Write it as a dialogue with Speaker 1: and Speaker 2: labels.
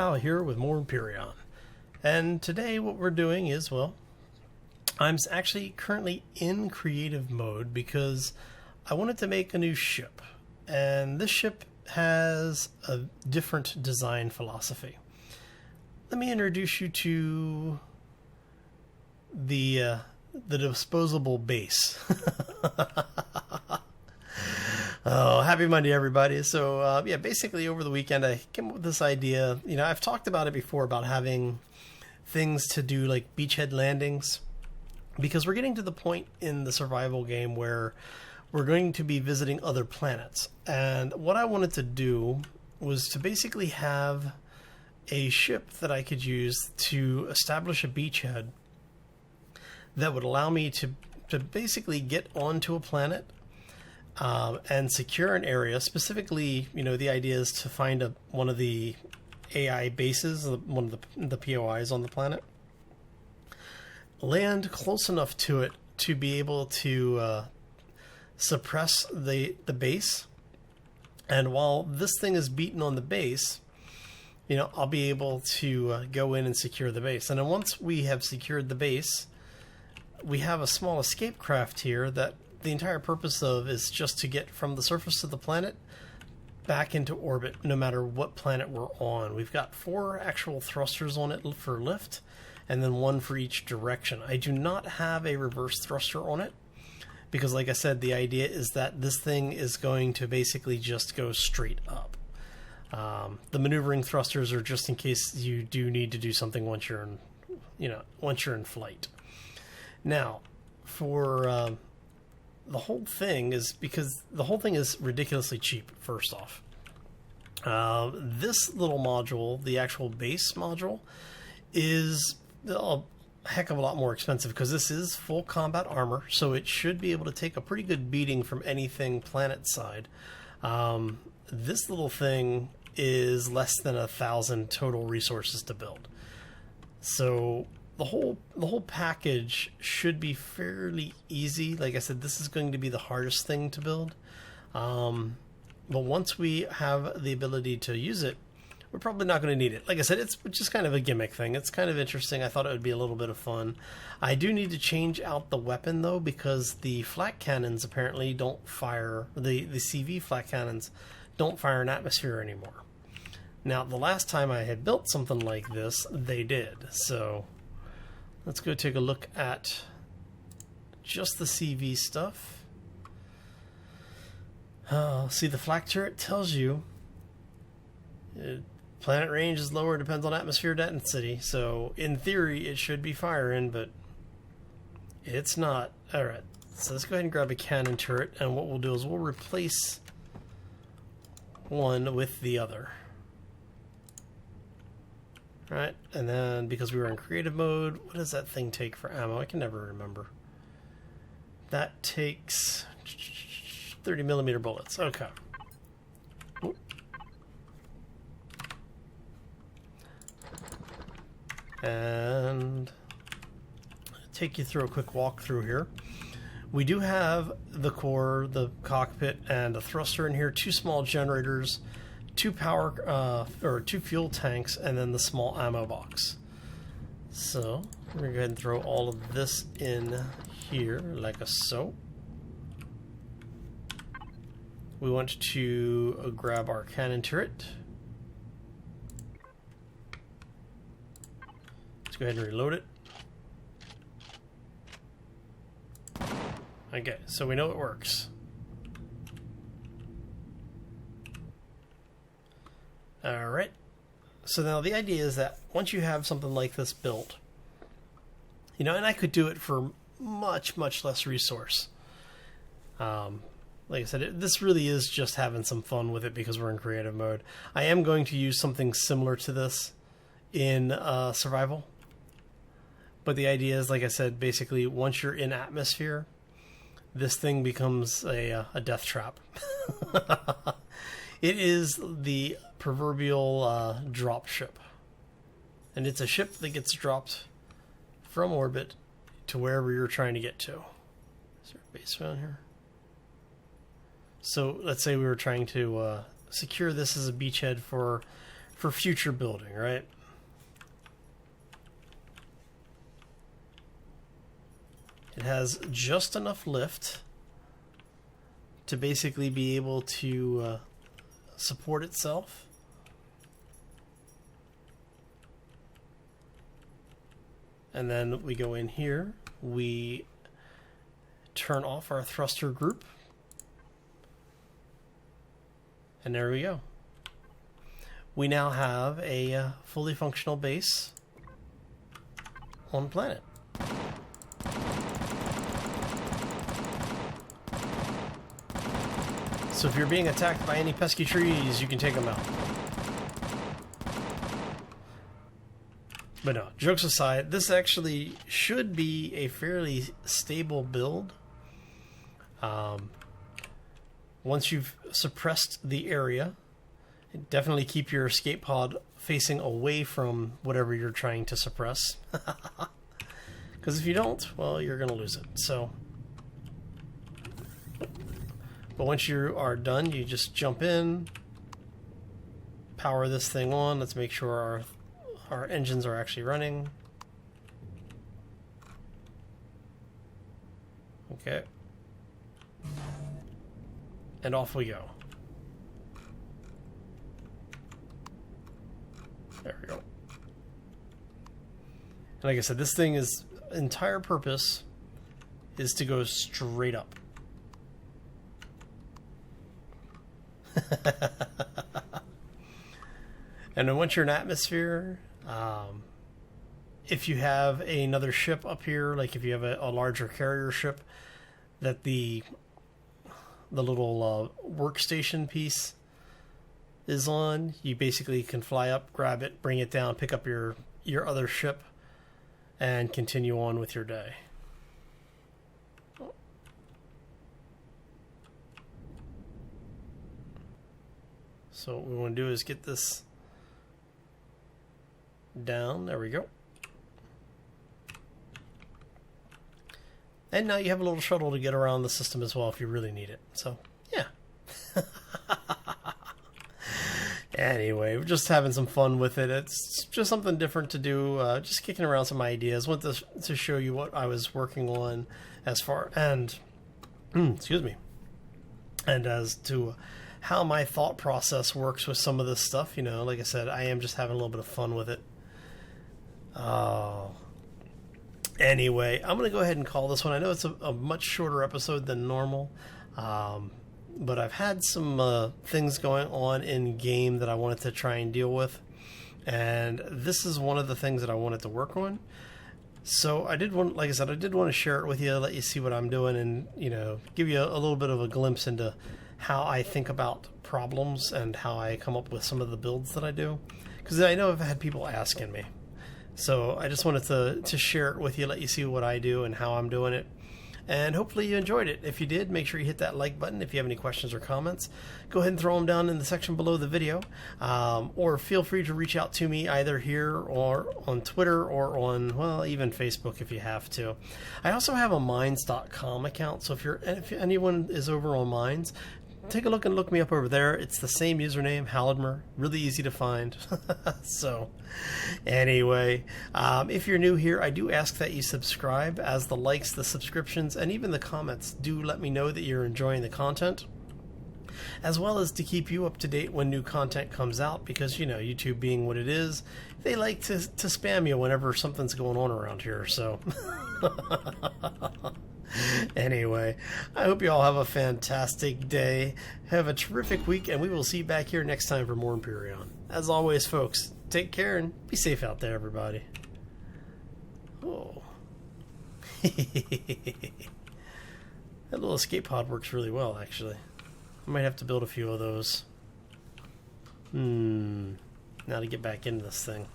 Speaker 1: Pal here with more Empyrion. And today what we're doing is, well, I'm actually currently in creative mode because I wanted to make a new ship. And this ship has a different design philosophy. Let me introduce you to the disposable base. Oh, happy Monday, everybody. So, basically over the weekend I came up with this idea. You know, I've talked about it before about having things to do like beachhead landings, because we're getting to the point in the survival game where we're going to be visiting other planets. And what I wanted to do was to basically have a ship that I could use to establish a beachhead that would allow me to basically get onto a planet and secure an area. Specifically, you know, the idea is to find one of the AI bases, one of the POIs on the planet, land close enough to it to be able to suppress the base. And while this thing is beaten on the base, you know, I'll be able to go in and secure the base. And then once we have secured the base, we have a small escape craft here that the entire purpose of is just to get from the surface of the planet back into orbit, no matter what planet we're on. We've got 4 actual thrusters on it for lift, and then 1 for each direction. I do not have a reverse thruster on it, because like I said, the idea is that this thing is going to basically just go straight up. The maneuvering thrusters are just in case you do need to do something once you're in flight. Now, for the whole thing is, because the whole thing is ridiculously cheap, first off. This little module, the actual base module, is a heck of a lot more expensive because this is full combat armor, so it should be able to take a pretty good beating from anything planet side. This little thing is less than 1,000 total resources to build. So the whole package should be fairly easy. Like I said, this is going to be the hardest thing to build. But once we have the ability to use it, we're probably not going to need it. Like I said, it's just kind of a gimmick thing. It's kind of interesting. I thought it would be a little bit of fun. I do need to change out the weapon, though, because the flak cannons apparently don't fire, the CV flak cannons don't fire in atmosphere anymore. Now, the last time I had built something like this, they did. So let's go take a look at just the CV stuff. See, the flak turret tells you planet range is lower, depends on atmosphere density. So in theory, it should be firing, but it's not. All right, so let's go ahead and grab a cannon turret, and what we'll do is we'll replace one with the other. Right, and then because we were in creative mode, what does that thing take for ammo? I can never remember. That takes 30mm bullets. Okay. Oop. And take you through a quick walkthrough here. We do have the core, the cockpit, and a thruster in here, 2 small generators, 2 fuel tanks, and then the small ammo box. So we're gonna go ahead and throw all of this in here like a so. We want to grab our cannon turret. Let's go ahead and reload it. Okay, so we know it works. Alright, so now the idea is that once you have something like this built, you know, and I could do it for much, much less resource. Like I said, this really is just having some fun with it because we're in creative mode. I am going to use something similar to this in survival. But the idea is, like I said, basically once you're in atmosphere, this thing becomes a death trap. It is the proverbial dropship. And it's a ship that gets dropped from orbit to wherever you're trying to get to. Is there a base around here? So let's say we were trying to secure this as a beachhead for for future building, right? It has just enough lift to basically be able to support itself. And then we go in here, we turn off our thruster group, and there we go. We now have a fully functional base on planet. So if you're being attacked by any pesky trees, you can take them out. But no, jokes aside, this actually should be a fairly stable build. Once you've suppressed the area, definitely keep your escape pod facing away from whatever you're trying to suppress. Because if you don't, well, you're going to lose it. So, but once you are done, you just jump in, power this thing on. Let's make sure our engines are actually running. Okay. And off we go. There we go. And like I said, this thing is entire purpose is to go straight up. And then once you're in atmosphere, if you have another ship up here, like if you have a larger carrier ship, that the little workstation piece is on, you basically can fly up, grab it, bring it down, pick up your other ship, and continue on with your day. So what we want to do is get this down. There we go. And now you have a little shuttle to get around the system as well if you really need it. So, yeah. Anyway, we're just having some fun with it. It's just something different to do. Just kicking around some ideas. Want to show you what I was working on as far and excuse me, and as to how my thought process works with some of this stuff. You know, like I said, I am just having a little bit of fun with it. Anyway, I'm going to go ahead and call this one. I know it's a much shorter episode than normal, but I've had some things going on in game that I wanted to try and deal with, and this is one of the things that I wanted to work on. So I did want, like I said, I did want to share it with you, let you see what I'm doing, and you know, give you a little bit of a glimpse into how I think about problems and how I come up with some of the builds that I do, because I know I've had people asking me. So I just wanted to share it with you, let you see what I do and how I'm doing it. And hopefully you enjoyed it. If you did, make sure you hit that like button. If you have any questions or comments, go ahead and throw them down in the section below the video. Or feel free to reach out to me either here or on Twitter or on, well, even Facebook if you have to. I also have a Minds.com account. So if anyone is over on Minds, take a look and look me up over there. It's the same username, Halidmer. Really easy to find. So, anyway, if you're new here, I do ask that you subscribe, as the likes, the subscriptions, and even the comments do let me know that you're enjoying the content, as well as to keep you up to date when new content comes out, because, you know, YouTube being what it is, they like to spam you whenever something's going on around here, so... Anyway, I hope you all have a fantastic day. Have a terrific week, and we will see you back here next time for more Empyrion. As always, folks, take care and be safe out there, everybody. Oh. That little escape pod works really well, actually. I might have to build a few of those. Now to get back into this thing.